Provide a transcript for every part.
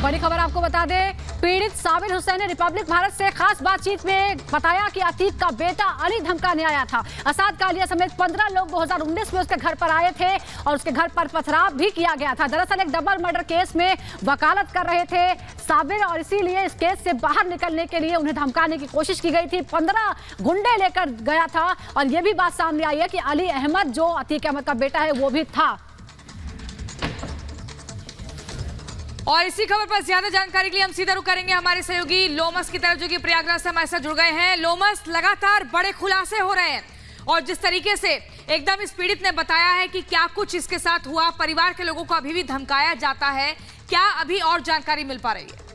बड़ी खबर आपको बता दें, पीड़ित साबिर हुसैन ने रिपब्लिक भारत से खास बातचीत में बताया कि अतीक का बेटा अली धमकाने आया था। असाद कालिया समेत 15 लोग 2019 में उसके घर पर आए थे और उसके घर पर पथराव भी किया गया था। दरअसल एक डबल मर्डर केस में वकालत कर रहे थे साबिर और इसीलिए इस केस से बाहर निकलने के लिए उन्हें धमकाने की कोशिश की गई थी। 15 गुंडे लेकर गया था और यह भी बात सामने आई है कि अली अहमद जो अतीक अहमद का बेटा है वो भी था। और इसी खबर पर ज्यादा जानकारी के लिए हम सीधा रुख करेंगे हमारे सहयोगी लोमस की तरफ, जो कि प्रयागराज से हमारे साथ जुड़ गए हैं। लोमस, लगातार बड़े खुलासे हो रहे हैं और जिस तरीके से एकदम इस पीड़ित ने बताया है कि क्या कुछ इसके साथ हुआ, परिवार के लोगों को अभी भी धमकाया जाता है, क्या अभी और जानकारी मिल पा रही है?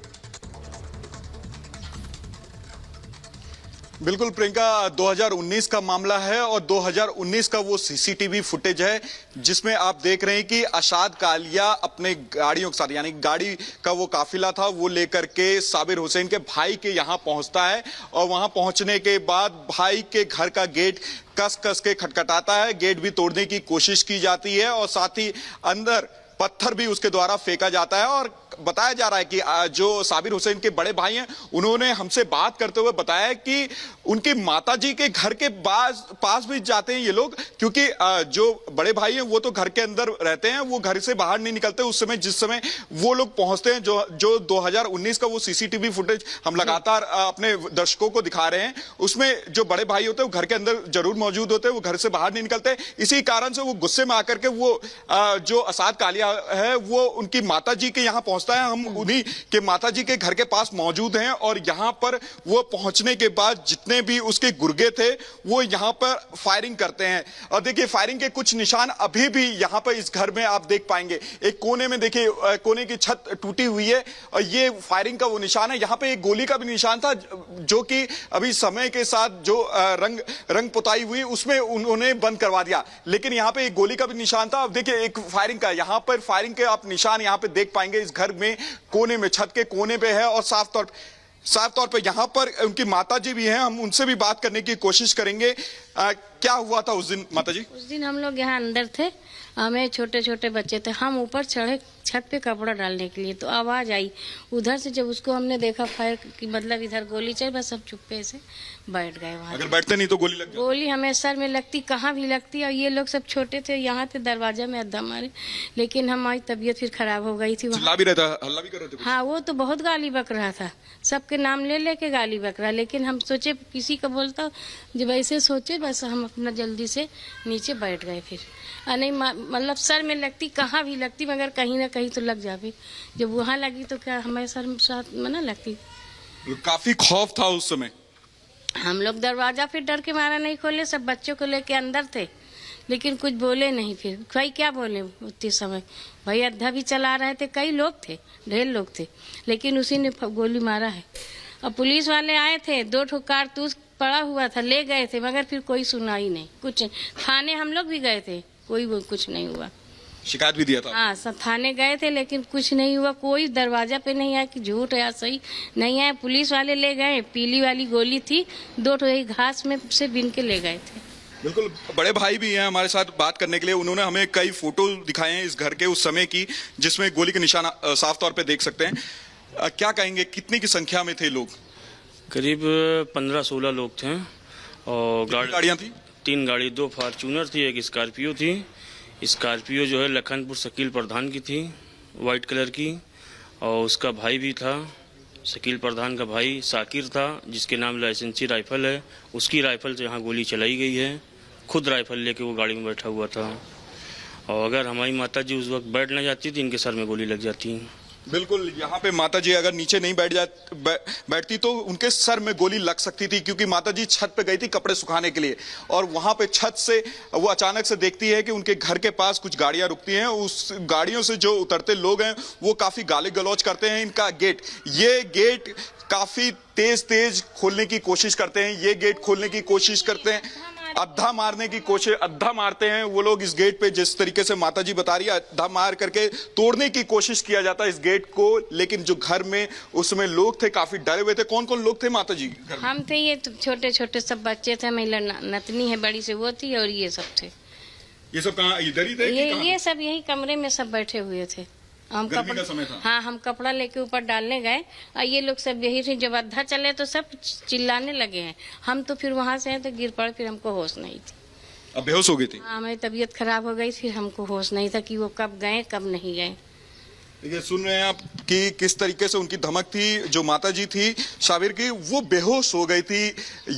बिल्कुल प्रियंका, 2019 का मामला है और 2019 का वो सीसीटीवी फुटेज है जिसमें आप देख रहे हैं कि असाद कालिया अपने गाड़ियों के साथ, यानी गाड़ी का वो काफिला था, वो लेकर के साबिर हुसैन के भाई के यहाँ पहुंचता है और वहां पहुंचने के बाद भाई के घर का गेट कस कस के खटखटाता है। गेट भी तोड़ने की कोशिश की जाती है और साथ ही अंदर पत्थर भी उसके द्वारा फेंका जाता है। और बताया जा रहा है कि जो साबिर हुसैन के बड़े भाई हैं उन्होंने हमसे बात करते हुए बताया कि उनकी माताजी के घर के पास भी जाते हैं ये लोग, क्योंकि जो बड़े भाई हैं वो तो घर के अंदर रहते हैं, वो घर से बाहर नहीं निकलते उस समय जिस समय वो लोग पहुंचते हैं। जो 2019 का वो सीसीटीवी फुटेज हम लगातार अपने दर्शकों को दिखा रहे हैं, उसमें जो बड़े भाई होते हैं वो घर के अंदर जरूर मौजूद होते हैं, वो घर से बाहर नहीं निकलते। इसी कारण से वो गुस्से में आकर के वो जो असाद कालिया है वो उनकी माताजी के यहाँ पहुंचता है। हम उन्हीं के माताजी के घर के पास मौजूद हैं और यहाँ पर वो पहुंचने के बाद जितने भी उसके गुर्गे थे वो यहाँ पर फायरिंग करते हैं। और देखिए फायरिंग के कुछ निशान अभी भी यहाँ पर इस घर में आप देख पाएंगे। एक कोने में देखिए, कोने की छत टूटी हुई है और ये फायरिंग का वो निशान है। यहाँ पे एक गोली का भी निशान था जो कि अभी समय के साथ जो रंग पुताई हुई उसमें उन्होंने बंद करवा दिया, लेकिन यहाँ पे एक गोली का भी निशान था। अब देखिए एक फायरिंग का, यहाँ पर फायरिंग के आप निशान यहाँ पे देख पाएंगे। इस घर में कोने में, छत के कोने पे है और साफ तौर पे यहाँ पर उनकी माताजी भी हैं। हम उनसे भी बात करने की कोशिश करेंगे। क्या हुआ था उस दिन माताजी? उस दिन हम लोग यहाँ अंदर थे, हमें छोटे छोटे बच्चे थे, हम ऊपर चढ़े छत पे कपड़ा डालने के लिए, तो आवाज़ आई उधर से। जब उसको हमने देखा फायर की, मतलब इधर गोली चल, बस सब चुप्पे से बैठ गए वहाँ। अगर बैठते नहीं तो गोली लग जाती? गोली हमें सर में लगती, कहाँ भी लगती। और ये लोग सब छोटे थे, यहाँ थे दरवाजा में अद्धा मारे, लेकिन हमारी तबीयत फिर खराब हो गई थी। चिल्ला भी रहता, हल्ला भी कर रहे थे? हाँ, वो तो बहुत गाली बक रहा था, सबके नाम ले लेके गाली बक रहा, लेकिन हम सोचे किसी का बोलता, जब ऐसे सोचे बस हम अपना जल्दी से नीचे बैठ गए। फिर नहीं, मतलब सर में लगती, कहाँ भी लगती, मगर कहीं ना कहीं तो लग जाती। जब वहाँ लगी तो क्या हमारे सर में साथ में ना लगती। काफी खौफ था उस समय। हम लोग दरवाजा फिर डर के मारा नहीं खोले, सब बच्चों को लेके अंदर थे, लेकिन कुछ बोले नहीं। फिर भाई क्या बोले उतने समय, भाई अद्धा भी चला रहे थे, कई लोग थे, ढेर लोग थे, लेकिन उसी ने गोली मारा है। और पुलिस वाले आए थे, 2 ठो कारतूस पड़ा हुआ था, ले गए थे, मगर फिर कोई सुनाई नहीं, कुछ। थाने हम लोग भी गए थे, कोई कुछ नहीं हुआ। शिकायत भी दिया था? हाँ, सब थाने गए थे, लेकिन कुछ नहीं हुआ। कोई दरवाजा पे नहीं आया कि झूठ या सही नहीं आया। पुलिस वाले ले गए, पीली वाली गोली थी, 2 ठो यही घास में से बीन के ले गए थे। बिल्कुल, बड़े भाई भी हैं हमारे साथ बात करने के लिए। उन्होंने हमें कई फोटो दिखाए हैं इस घर के उस समय की, जिसमें गोली के निशान साफ तौर पे देख सकते हैं। क्या कहेंगे, कितनी की संख्या में थे लोग? करीब 15-16 लोग थे। और गाड़ियाँ थी? 3 गाड़ी, 2 फार्चूनर थी, 1 स्कॉर्पियो थी। स्कॉर्पियो जो है लखनपुर शकील प्रधान की थी, वाइट कलर की, और उसका भाई भी था, शकील प्रधान का भाई साकिर था, जिसके नाम लाइसेंसी राइफल है। उसकी राइफल से यहाँ गोली चलाई गई है, खुद राइफल लेके वो गाड़ी में बैठा हुआ था। और अगर हमारी माताजी उस वक्त बैठ न जाती तो इनके सर में गोली लग जाती। बिल्कुल, यहाँ पे माताजी अगर नीचे नहीं बैठती तो उनके सर में गोली लग सकती थी, क्योंकि माताजी छत पे गई थी कपड़े सुखाने के लिए और वहां पे छत से वो अचानक से देखती है कि उनके घर के पास कुछ गाड़ियां रुकती हैं। उस गाड़ियों से जो उतरते लोग हैं वो काफी गाली गलौज करते हैं। इनका ये गेट काफी तेज खोलने की कोशिश करते हैं, ये गेट खोलने की कोशिश करते हैं, अद्धा मारने की कोशिश, अद्धा मारते हैं वो लोग इस गेट पे। जिस तरीके से माताजी बता रही है, अद्धा मार करके तोड़ने की कोशिश किया जाता है इस गेट को, लेकिन जो घर में उसमें लोग थे काफी डरे हुए थे। कौन कौन लोग थे माताजी? हम थे, ये छोटे छोटे सब बच्चे थे, महिला नतनी है बड़ी से वो थी, और ये सब थे। ये सब कहाँ, इधर ही थे? ये सब यही कमरे में सब बैठे हुए थे। हम गर्मी का समय था। हाँ, हम कपड़ा लेके ऊपर डालने गए और ये लोग सब यही थे। जब अद्धा चले तो सब चिल्लाने लगे हैं। हम तो फिर वहाँ से हैं तो गिर पड़े, फिर हमको होश नहीं थी। अब बेहोश हो गई थी। हाँ, हमारी तबीयत खराब हो गई, फिर हमको होश नहीं था कि वो कब गए कब नहीं गए। देखिए, सुन रहे हैं आप कि किस तरीके से उनकी धमक थी। जो माताजी थी साबिर की, वो बेहोश हो गई थी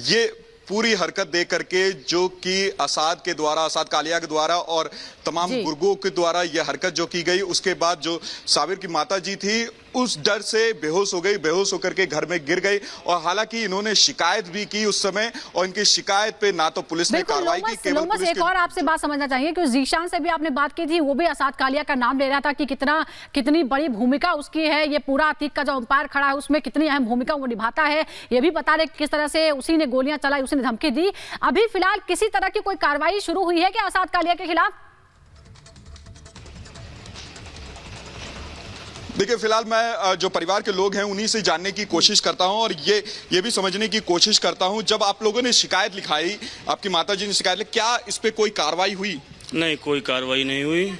ये पूरी हरकत देख करके, जो कि असाद के द्वारा, असाद कालिया के द्वारा और तमाम गुर्गों के द्वारा यह हरकत जो की गई। उसके बाद जो साबिर की माताजी थी उस डर से बेहोश हो गई, बेहोश होकर के घर में गिर गई। और हालांकि इन्होंने शिकायत भी की उस समय, और इनकी शिकायत पे ना तो पुलिस ने कार्रवाई की, केवल पुलिस एक और आपसे बात समझना चाहिए कि जीशान से भी आपने बात की थी, वो भी असाद कालिया का नाम ले रहा था कि कितनी बड़ी भूमिका उसकी है, ये पूरा अतीक का जो अंपायर खड़ा है उसमें कितनी अहम भूमिका वो निभाता है। ये भी बता रहे किस तरह से उसी ने गोलियां चलाई, उसी ने धमकी दी। अभी फिलहाल किसी तरह की कोई कार्रवाई शुरू हुई है क्या असाद कालिया के खिलाफ? देखिए, फिलहाल मैं जो परिवार के लोग हैं उन्हीं से जानने की कोशिश करता हूं और ये भी समझने की कोशिश करता हूं, जब आप लोगों ने शिकायत लिखाई, आपकी माताजी ने शिकायत लिखाई, क्या इस पे कोई कार्रवाई हुई? नहीं, कोई कार्रवाई नहीं हुई।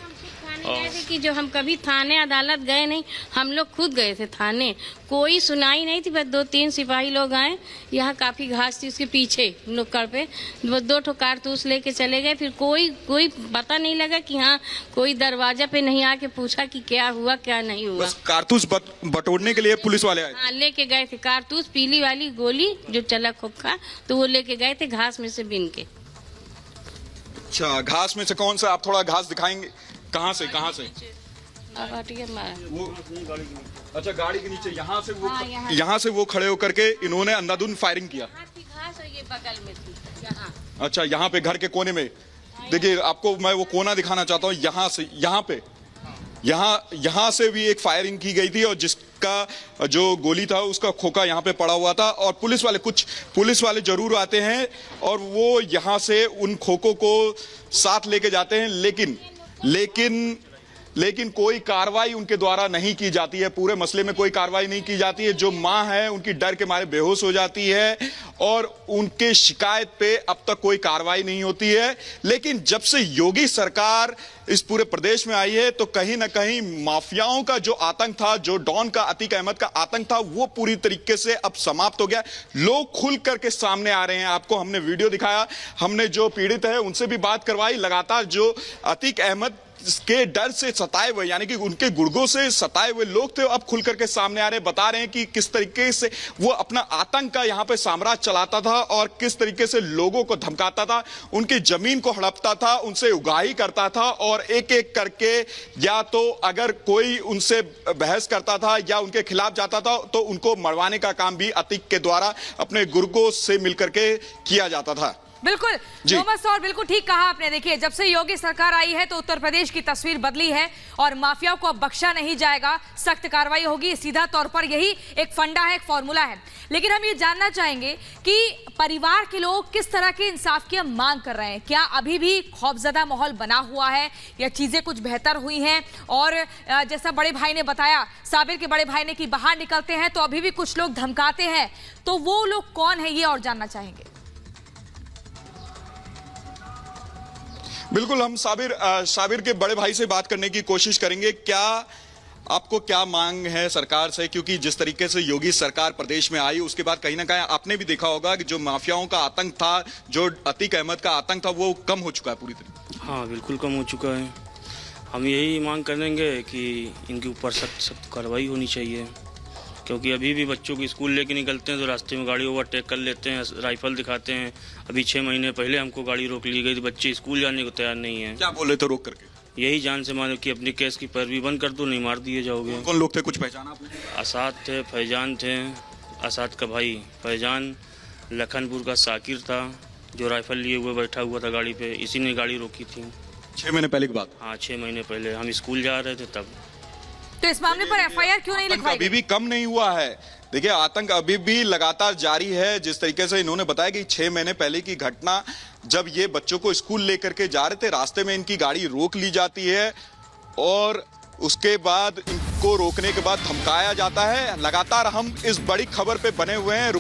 गए थे कि जो हम कभी थाने अदालत गए नहीं, हम लोग खुद गए थे थाने, कोई सुनाई नहीं थी। बस 2-3 सिपाही लोग आए, यहाँ काफ़ी घास थी उसके पीछे नुक्कड़ पे, 2 ठो कारतूस लेके चले गए। फिर कोई पता नहीं लगा कि हाँ, कोई दरवाजा पे नहीं आके पूछा कि क्या हुआ क्या नहीं हुआ। बस कारतूस बटोरने के लिए पुलिस वाले आए? हाँ, लेके गए थे कारतूस, पीली वाली गोली जो चला खोखा, तो वो लेके गए थे घास में से बीन के। अच्छा, घास में से कौन सा? आप थोड़ा घास दिखाएंगे? कहाँ से? वो अच्छा, गाड़ी के नीचे यहाँ से वो यहाँ से वो खड़े होकर के इन्होंने अंधाधुंध फायरिंग किया। घास और ये बगल में थी यहाँ। अच्छा, यहाँ पे घर के कोने में। देखिए, आपको मैं वो कोना दिखाना चाहता हूँ। यहाँ से यहाँ से भी एक फायरिंग की गई थी और जिसका जो गोली था उसका खोखा यहाँ पे पड़ा हुआ था। और कुछ पुलिस वाले जरूर आते हैं और वो यहाँ से उन खोखों को साथ लेके जाते हैं, लेकिन कोई कार्रवाई उनके द्वारा नहीं की जाती है। पूरे मसले में कोई कार्रवाई नहीं की जाती है। जो मां है उनकी डर के मारे बेहोश हो जाती है और उनके शिकायत पे अब तक कोई कार्रवाई नहीं होती है। लेकिन जब से योगी सरकार इस पूरे प्रदेश में आई है तो कहीं ना कहीं माफियाओं का जो आतंक था, जो डॉन का, अतीक अहमद का आतंक था, वो पूरी तरीके से अब समाप्त हो गया। लोग खुल करके सामने आ रहे हैं। आपको हमने वीडियो दिखाया, हमने जो पीड़ित है उनसे भी बात करवाई। लगातार जो अतीक अहमद के डर से सताए हुए, यानी कि उनके गुर्गों से सताए हुए लोग थे, अब खुल करके सामने आ रहे हैं, बता रहे हैं कि किस तरीके से वो अपना आतंक का यहाँ पे साम्राज्य चलाता था और किस तरीके से लोगों को धमकाता था, उनकी जमीन को हड़पता था, उनसे उगाही करता था और एक एक करके, या तो अगर कोई उनसे बहस करता था या उनके खिलाफ जाता था तो उनको मरवाने का काम भी अतीक के द्वारा अपने गुर्गों से मिलकर के किया जाता था। बिल्कुल मोहम्मद और बिल्कुल ठीक कहा आपने। देखिए, जब से योगी सरकार आई है तो उत्तर प्रदेश की तस्वीर बदली है और माफियाओं को अब बख्शा नहीं जाएगा, सख्त कार्रवाई होगी। सीधा तौर पर यही एक फंडा है, एक फॉर्मूला है। लेकिन हम ये जानना चाहेंगे कि परिवार के लोग किस तरह के इंसाफ की मांग कर रहे हैं। क्या अभी भी खौफजदा माहौल बना हुआ है या चीजें कुछ बेहतर हुई हैं? और जैसा बड़े भाई ने बताया, साबिर के बड़े भाई ने कि बाहर निकलते हैं तो अभी भी कुछ लोग धमकाते हैं, तो वो लोग कौन है ये और जानना चाहेंगे। बिल्कुल, हम साबिर के बड़े भाई से बात करने की कोशिश करेंगे। आपको क्या मांग है सरकार से? क्योंकि जिस तरीके से योगी सरकार प्रदेश में आई उसके बाद कहीं ना कहीं आपने भी देखा होगा कि जो माफियाओं का आतंक था, जो अतीक अहमद का आतंक था, वो कम हो चुका है पूरी तरह। हाँ, बिल्कुल कम हो चुका है। हम यही मांग करेंगे कि इनके ऊपर सख्त कार्रवाई होनी चाहिए, क्योंकि अभी भी बच्चों को स्कूल लेके निकलते हैं तो रास्ते में गाड़ी ओवरटेक कर लेते हैं, राइफल दिखाते हैं। अभी 6 महीने पहले हमको गाड़ी रोक ली गई थी, बच्चे स्कूल जाने को तैयार नहीं है। क्या बोले थे रोक करके? यही जान से मानो कि अपनी केस की पैरवी बंद कर दो, नहीं मार दिए जाओगे। कौन लोग थे, कुछ पहचाना आपने? असाद थे, फैजान थे। असाद का भाई फैजान, लखनपुर का साकिर था जो राइफल लिए हुए बैठा हुआ था गाड़ी पे, इसी ने गाड़ी रोकी थी। 6 महीने पहले की बात? हाँ, 6 महीने पहले हम स्कूल जा रहे थे तब। तो इस मामले पर एफआईआर क्यों नहीं लिखवाई? अभी भी कम नहीं हुआ है। देखिए, आतंक अभी भी लगातार जारी है। जिस तरीके से इन्होंने बताया कि 6 महीने पहले की घटना, जब ये बच्चों को स्कूल लेकर के जा रहे थे, रास्ते में इनकी गाड़ी रोक ली जाती है और उसके बाद इनको रोकने के बाद धमकाया जाता है। लगातार हम इस बड़ी खबर पे बने हुए हैं।